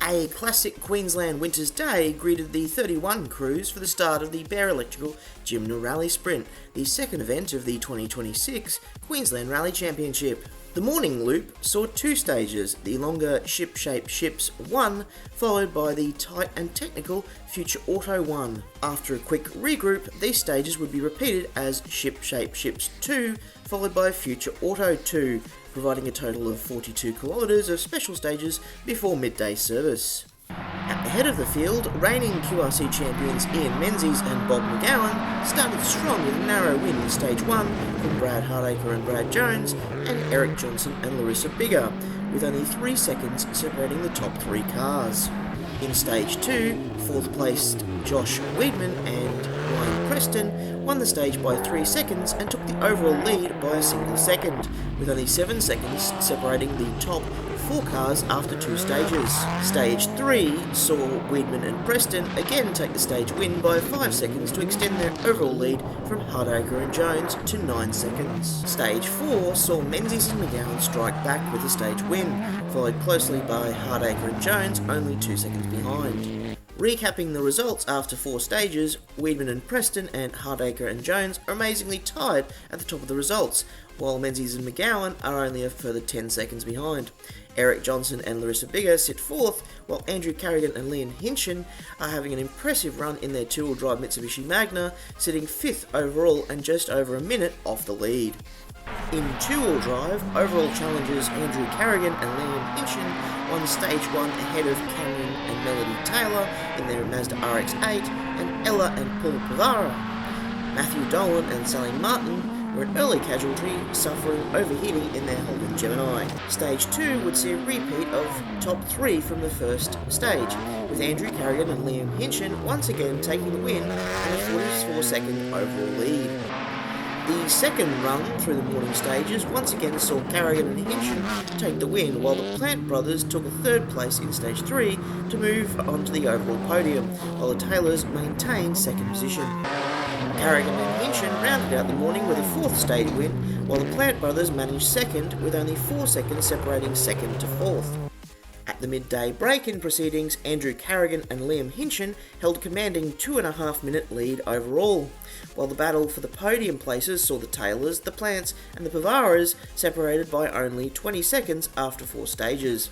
A classic Queensland winter's day greeted the 31 crews for the start of the Bear Electrical Jimna Rallysprint, the second event of the 2026 Queensland Rally Championship. The morning loop saw two stages, the longer Ship-Shape Ships 1, followed by the tight and technical Future Auto 1. After a quick regroup, these stages would be repeated as Ship-Shape Ships 2, followed by Future Auto 2, providing a total of 42 kilometres of special stages before midday service. At the head of the field, reigning QRC champions Ian Menzies and Bob McGowan started strong with a narrow win in Stage 1 from Brad Hardacre and Brad Jones and Eric Johnson and Larissa Bigger, with only 3 seconds separating the top 3 cars. In Stage 2, 4th placed Josh Weedman and Ryan Preston won the stage by 3 seconds and took the overall lead by a single second, with only 7 seconds separating the top 4 cars after 2 stages. Stage 3 saw Weedman and Preston again take the stage win by 5 seconds to extend their overall lead from Hardacre and Jones to 9 seconds. Stage 4 saw Menzies and McGowan strike back with the stage win, followed closely by Hardacre and Jones only 2 seconds behind. Recapping the results after 4 stages, Weedman and Preston and Hardacre and Jones are amazingly tied at the top of the results, while Menzies and McGowan are only a further 10 seconds behind. Eric Johnson and Larissa Bigger sit 4th, while Andrew Carrigan and Liam Hinchin are having an impressive run in their 2-wheel drive Mitsubishi Magna, sitting 5th overall and just over a minute off the lead. In 2-wheel drive, overall challengers Andrew Carrigan and Liam Hinchin won Stage 1 ahead of Cameron and Melody Taylor in their Mazda RX-8 and Ella and Paul Pavara. Matthew Dolan and Sally Martin were an early casualty, suffering overheating in their Holden Gemini. Stage 2 would see a repeat of top 3 from the first stage, with Andrew Carrigan and Liam Hinchin once again taking the win and a 44-second overall lead. The second run through the morning stages once again saw Carrigan and Hinchin take the win, while the Plant brothers took a 3rd place in Stage 3 to move on to the overall podium, while the Taylors maintained 2nd position. Carrigan and Hinchin rounded out the morning with a 4th stage win, while the Plant brothers managed 2nd with only 4 seconds separating 2nd to 4th. At the midday break-in proceedings, Andrew Carrigan and Liam Hinchin held a commanding 2.5-minute lead overall, while the battle for the podium places saw the Taylors, the Plants and the Pavaras separated by only 20 seconds after 4 stages.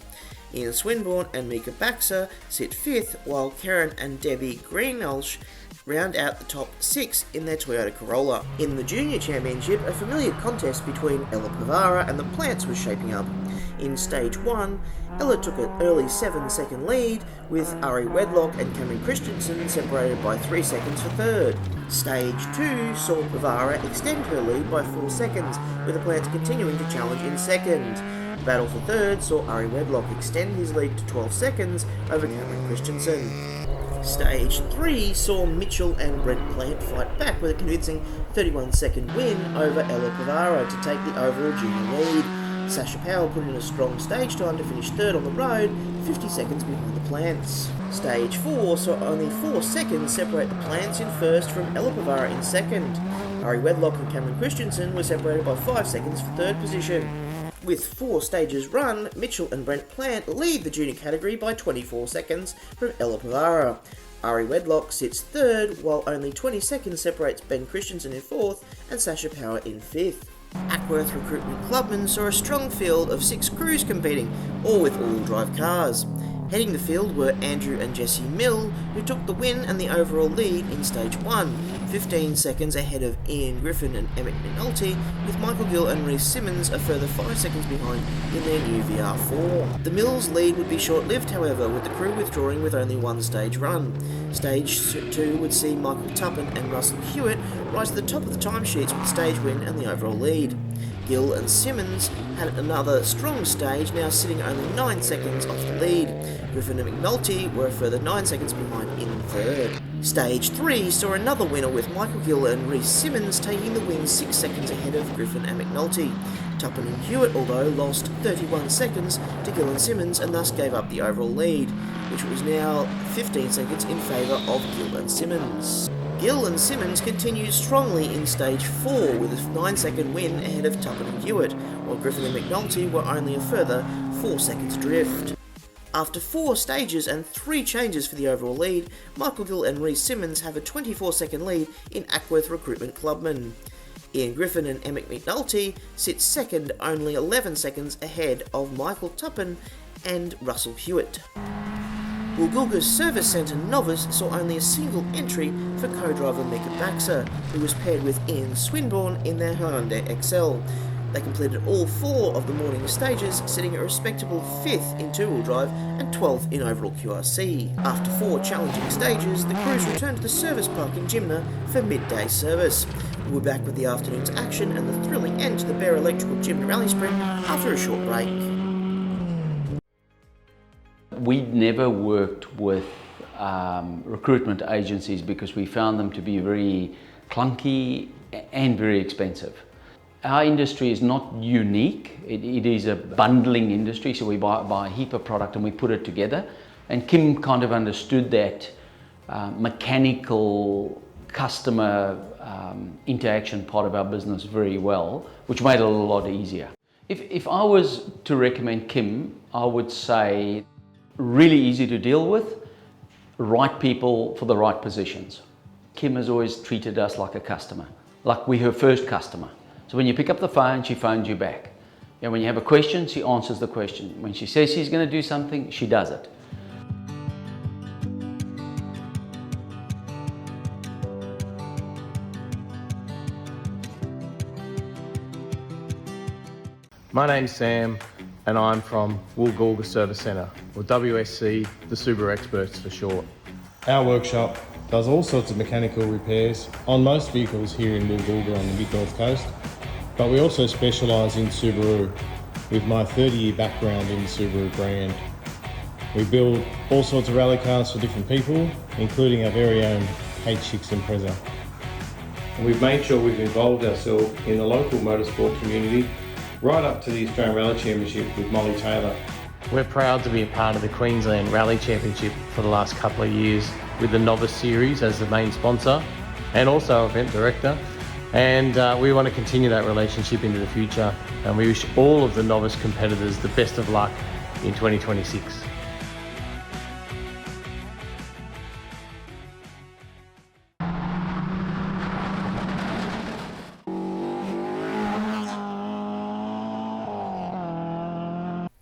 Ian Swinburne and Mika Baxter sit 5th, while Karen and Debbie Greenwalsh round out the top 6 in their Toyota Corolla. In the Junior Championship, a familiar contest between Ella Pavara and the Plants was shaping up. In Stage 1, Ella took an early 7-second lead, with Ari Wedlock and Cameron Christensen separated by 3 seconds for 3rd. Stage 2 saw Pavara extend her lead by 4 seconds, with the Plants continuing to challenge in 2nd. The battle for 3rd saw Ari Wedlock extend his lead to 12 seconds over Cameron Christensen. Stage 3 saw Mitchell and Brent Plant fight back with a convincing 31-second win over Ella Pavara to take the overall junior lead. Sasha Powell put in a strong stage time to finish 3rd on the road, 50 seconds behind the Plants. Stage 4 saw only 4 seconds separate the Plants in 1st from Ella Pavara in 2nd. Ari Wedlock and Cameron Christensen were separated by 5 seconds for 3rd position. With 4 stages run, Mitchell and Brent Plant lead the junior category by 24 seconds from Ella Pavara. Ari Wedlock sits 3rd, while only 20 seconds separates Ben Christensen in 4th and Sasha Power in 5th. Acworth Recruitment Clubman saw a strong field of 6 crews competing, all with all-wheel drive cars. Heading the field were Andrew and Jesse Mill, who took the win and the overall lead in Stage 1, 15 seconds ahead of Ian Griffin and Emmett McNulty, with Michael Gill and Reece Simmons a further 5 seconds behind in their new VR4. The Mills lead would be short-lived, however, with the crew withdrawing with only 1 stage run. Stage 2 would see Michael Tuppen and Russell Hewitt rise to the top of the timesheets with the stage win and the overall lead. Gill and Simmons had another strong stage, now sitting only 9 seconds off the lead. Griffin and McNulty were a further 9 seconds behind in 3rd. Stage 3 saw another winner, with Michael Gill and Reece Simmons taking the win 6 seconds ahead of Griffin and McNulty. Tuppen and Hewitt, although, lost 31 seconds to Gill and Simmons and thus gave up the overall lead, which was now 15 seconds in favour of Gill and Simmons. Gill and Simmons continued strongly in Stage 4 with a 9-second win ahead of Tuppen and Hewitt, while Griffin and McNulty were only a further 4 seconds drift. After 4 stages and 3 changes for the overall lead, Michael Gill and Reece Simmons have a 24-second lead in Acworth Recruitment Clubman. Ian Griffin and Emmett McNulty sit second, only 11 seconds ahead of Michael Tuppen and Russell Hewitt. Woolgoolga's Service Centre Novice saw only a single entry for co-driver Mika Baxter, who was paired with Ian Swinburne in their Hyundai Excel. They completed all 4 of the morning stages, sitting at a respectable 5th in two-wheel drive and 12th in overall QRC. After 4 challenging stages, the crews returned to the service park in Jimna for midday service. We're back with the afternoon's action and the thrilling end to the Bear Electrical Jimna Rallysprint after a short break. We'd never worked with recruitment agencies because we found them to be very clunky and very expensive. Our industry is not unique. It is a bundling industry, so we buy a heap of product and we put it together. And Kim kind of understood that mechanical customer interaction part of our business very well, which made it a lot easier. If I was to recommend Kim, I would say really easy to deal with, right people for the right positions. Kim has always treated us like a customer, like we're her first customer. So when you pick up the phone, she phones you back. And when you have a question, she answers the question. When she says she's going to do something, she does it. My name's Sam and I'm from Woolgoolga Service Centre, or WSC, the Subaru Experts for short. Our workshop does all sorts of mechanical repairs on most vehicles here in Woolgoolga on the mid-north coast, but we also specialise in Subaru with my 30-year background in the Subaru brand. We build all sorts of rally cars for different people, including our very own H6 Impreza. And we've made sure we've involved ourselves in the local motorsport community right up to the Australian Rally Championship with Molly Taylor. We're proud to be a part of the Queensland Rally Championship for the last couple of years with the Novice Series as the main sponsor and also event director. And we want to continue that relationship into the future, and we wish all of the Novice competitors the best of luck in 2026.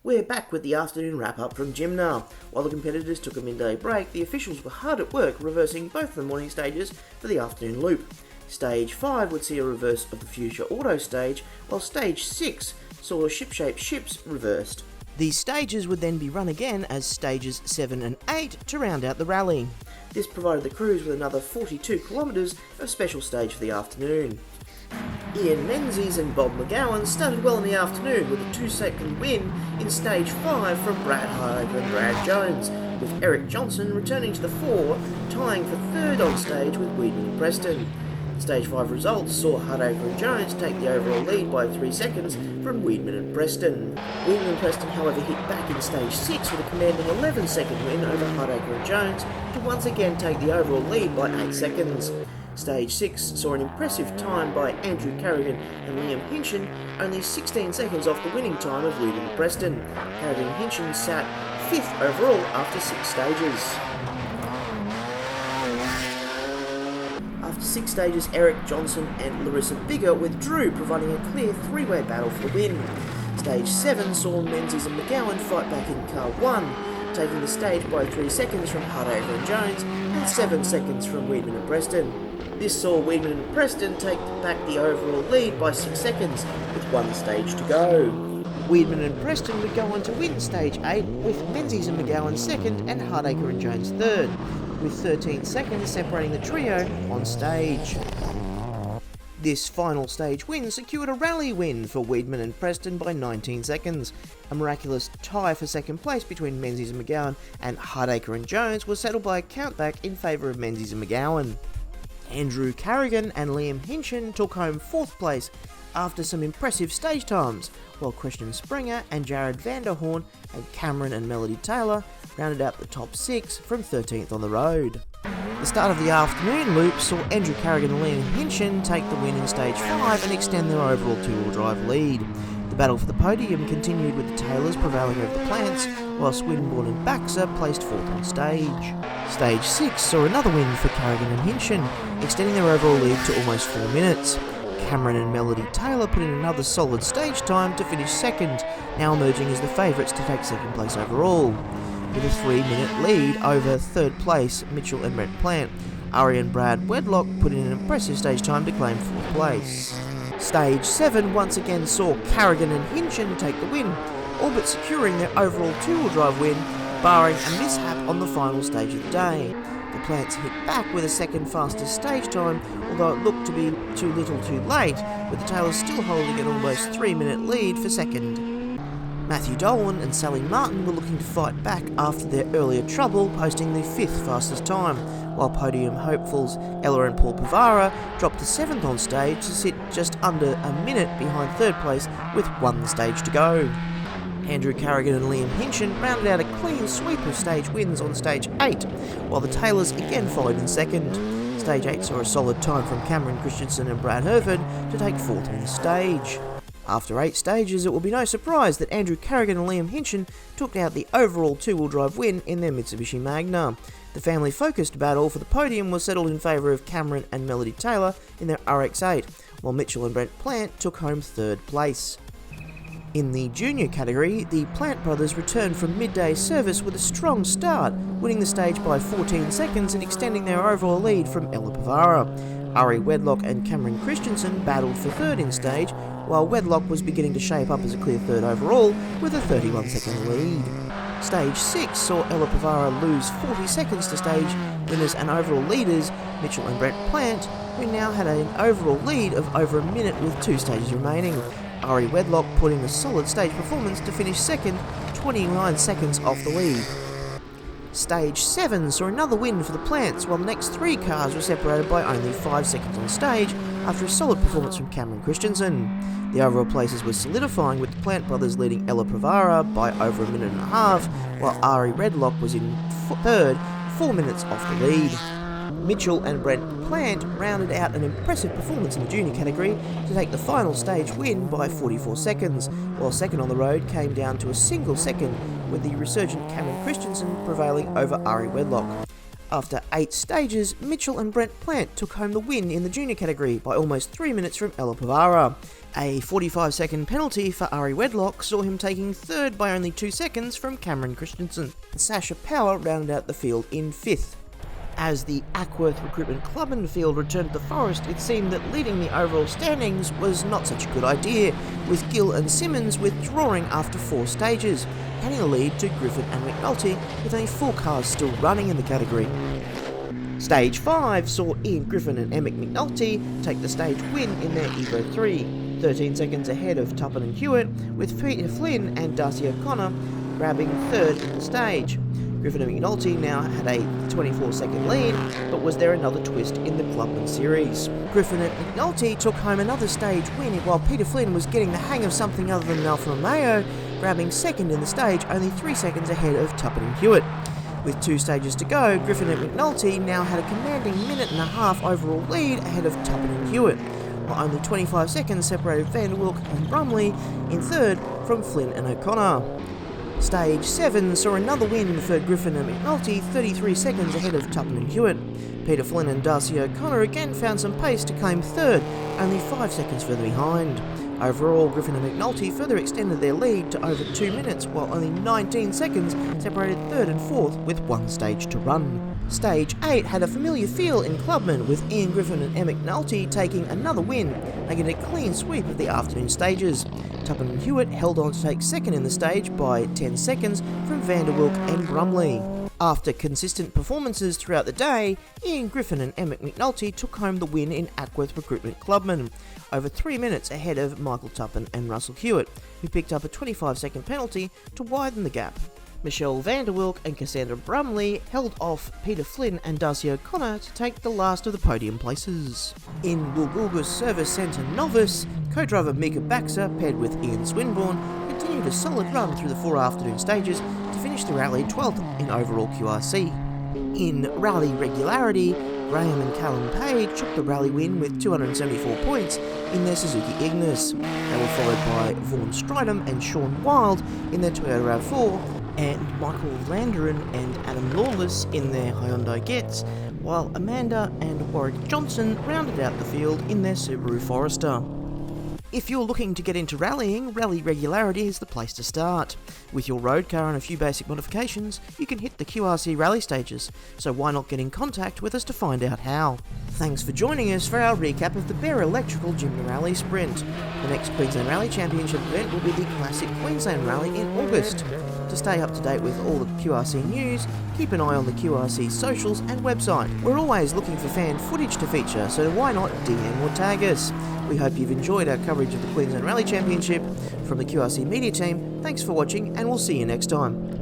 We're back with the afternoon wrap-up from Jimna. While the competitors took a midday break, the officials were hard at work reversing both the morning stages for the afternoon loop. Stage 5 would see a reverse of the Fuchsia Auto stage, while Stage 6 saw ship-shaped ships reversed. These stages would then be run again as Stages 7 and 8 to round out the rally. This provided the crews with another 42 kilometres of special stage for the afternoon. Ian Menzies and Bob McGowan started well in the afternoon with a 2-second win in Stage 5 from Brad Hardacre and Brad Jones, with Eric Johnson returning to the fore, tying for third on stage with Weedman and Preston. Stage 5 results saw Hardacre and Jones take the overall lead by 3 seconds from Weedman and Preston. Weedman and Preston, however, hit back in Stage 6 with a commanding 11-second win over Hardacre and Jones to once again take the overall lead by 8 seconds. Stage 6 saw an impressive time by Andrew Carrigan and Liam Hinchin, only 16 seconds off the winning time of Weedman and Preston. Carrigan and Hinchin sat 5th overall after 6 stages. After 6 stages, Eric Johnson and Larissa Bigger withdrew, providing a clear 3-way battle for the win. Stage 7 saw Menzies and McGowan fight back in car 1, taking the stage by 3 seconds from Hardacre and Jones and 7 seconds from Weedman and Preston. This saw Weedman and Preston take back the overall lead by 6 seconds, with 1 stage to go. Weedman and Preston would go on to win Stage 8, with Menzies and McGowan second and Hardacre and Jones third, with 13 seconds separating the trio on stage. This final stage win secured a rally win for Weedman and Preston by 19 seconds. A miraculous tie for second place between Menzies and McGowan and Hardacre and Jones was settled by a countback in favour of Menzies and McGowan. Andrew Carrigan and Liam Hinchin took home 4th place after some impressive stage times, while Christian Springer and Jared Vanderhorn and Cameron and Melody Taylor rounded out the top 6 from 13th on the road. The start of the afternoon loop saw Andrew Carrigan and Liam Hinchin take the win in Stage 5 and extend their overall two-wheel drive lead. The battle for the podium continued with the Taylors prevailing over the Plants, while Swinburne and Baxter placed 4th on stage. Stage 6 saw another win for Carrigan and Hinchin, extending their overall lead to almost 4 minutes. Cameron and Melody Taylor put in another solid stage time to finish 2nd, now emerging as the favourites to take 2nd place overall. With a 3-minute lead over 3rd place Mitchell and Brent Plant, Ari and Brad Wedlock put in an impressive stage time to claim 4th place. Stage 7 once again saw Carrigan and Hinchin take the win, all but securing their overall 2-wheel drive win, barring a mishap on the final stage of the day. The Plants hit back with a 2nd fastest stage time, although it looked to be too little too late, with the Taylors still holding an almost 3-minute lead for 2nd. Matthew Dolan and Sally Martin were looking to fight back after their earlier trouble, posting the 5th fastest time, while podium hopefuls Ella and Paul Pavara dropped to 7th on stage to sit just under a minute behind 3rd place with 1 stage to go. Andrew Carrigan and Liam Hinchin rounded out a clean sweep of stage wins on stage 8, while the Taylors again followed in 2nd. Stage 8 saw a solid time from Cameron Christensen and Brad Herford to take 4th on the stage. After 8 stages, it will be no surprise that Andrew Carrigan and Liam Hinchin took out the overall 2-wheel drive win in their Mitsubishi Magna. The family-focused battle for the podium was settled in favour of Cameron and Melody Taylor in their RX-8, while Mitchell and Brent Plant took home 3rd place. In the junior category, the Plant brothers returned from midday service with a strong start, winning the stage by 14 seconds and extending their overall lead from Ella Pavara. Ari Wedlock and Cameron Christensen battled for 3rd in stage, while Wedlock was beginning to shape up as a clear 3rd overall with a 31-second lead. Stage 6 saw Ella Pavara lose 40 seconds to stage winners and overall leaders Mitchell and Brent Plant, who now had an overall lead of over a minute with 2 stages remaining. Ari Wedlock put in a solid stage performance to finish 2nd, 29 seconds off the lead. Stage 7 saw another win for the Plants, while the next 3 cars were separated by only 5 seconds on stage after a solid performance from Cameron Christensen. The overall places were solidifying, with the Plant brothers leading Ella Pavara by over a minute and a half, while Ari Wedlock was in 3rd, 4 minutes off the lead. Mitchell and Brent Plant rounded out an impressive performance in the junior category to take the final stage win by 44 seconds, while 2nd on the road came down to a single second, with the resurgent Cameron Christensen prevailing over Ari Wedlock. After 8 stages, Mitchell and Brent Plant took home the win in the junior category by almost 3 minutes from Ella Pavara. A 45-second penalty for Ari Wedlock saw him taking 3rd by only 2 seconds from Cameron Christensen. Sasha Power rounded out the field in 5th. As the Acworth Recruitment Clubman field returned to the forest, it seemed that leading the overall standings was not such a good idea, with Gill and Simmons withdrawing after 4 stages, handing the lead to Griffin and McNulty, with only 4 cars still running in the category. Stage 5 saw Ian Griffin and Emmett McNulty take the stage win in their Evo 3, 13 seconds ahead of Tuppen and Hewitt, with Peter Flynn and Darcy O'Connor grabbing 3rd in the stage. Griffin and McNulty now had a 24-second lead, but was there another twist in the Clubman Series? Griffin and McNulty took home another stage win, while Peter Flynn was getting the hang of something other than Alfa Romeo, grabbing 2nd in the stage, only 3 seconds ahead of Tuppen and Hewitt. With 2 stages to go, Griffin and McNulty now had a commanding minute and a half overall lead ahead of Tuppen and Hewitt, while only 25 seconds separated Vanderwilk and Brumley in 3rd from Flynn and O'Connor. Stage 7 saw another win for Griffin and McNulty, 33 seconds ahead of Tuppen and Hewitt. Peter Flynn and Darcy O'Connor again found some pace to claim 3rd, only 5 seconds further behind. Overall, Griffin and McNulty further extended their lead to over 2 minutes, while only 19 seconds separated 3rd and 4th with 1 stage to run. Stage 8 had a familiar feel in Clubman, with Ian Griffin and Emmett McNulty taking another win, making a clean sweep of the afternoon stages. Tuppen and Hewitt held on to take 2nd in the stage by 10 seconds from Vanderwilk and Brumley. After consistent performances throughout the day, Ian Griffin and Emmett McNulty took home the win in Acworth Recruitment Clubman, over 3 minutes ahead of Michael Tuppen and Russell Hewitt, who picked up a 25-second penalty to widen the gap. Michelle Vanderwilk and Cassandra Brumley held off Peter Flynn and Darcy O'Connor to take the last of the podium places. In Woolgoolga's Service Centre Novice, co-driver Mika Baxter, paired with Ian Swinburne, continued a solid run through the 4 afternoon stages to finish the rally 12th in overall QRC. In rally regularity, Graham and Callum Page took the rally win with 274 points, in their Suzuki Ignis. They were followed by Vaughan Stridham and Sean Wild in their Toyota RAV4, and Michael Landeren and Adam Lawless in their Hyundai Getz, while Amanda and Warwick Johnson rounded out the field in their Subaru Forester. If you're looking to get into rallying, Rally Regularity is the place to start. With your road car and a few basic modifications, you can hit the QRC rally stages, so why not get in contact with us to find out how. Thanks for joining us for our recap of the Bear Electrical Jimna Rallysprint. The next Queensland Rally Championship event will be the Classic Queensland Rally in August. To stay up to date with all the QRC news, keep an eye on the QRC socials and website. We're always looking for fan footage to feature, so why not DM or tag us? We hope you've enjoyed our coverage of the Queensland Rally Championship. From the QRC media team, thanks for watching and we'll see you next time.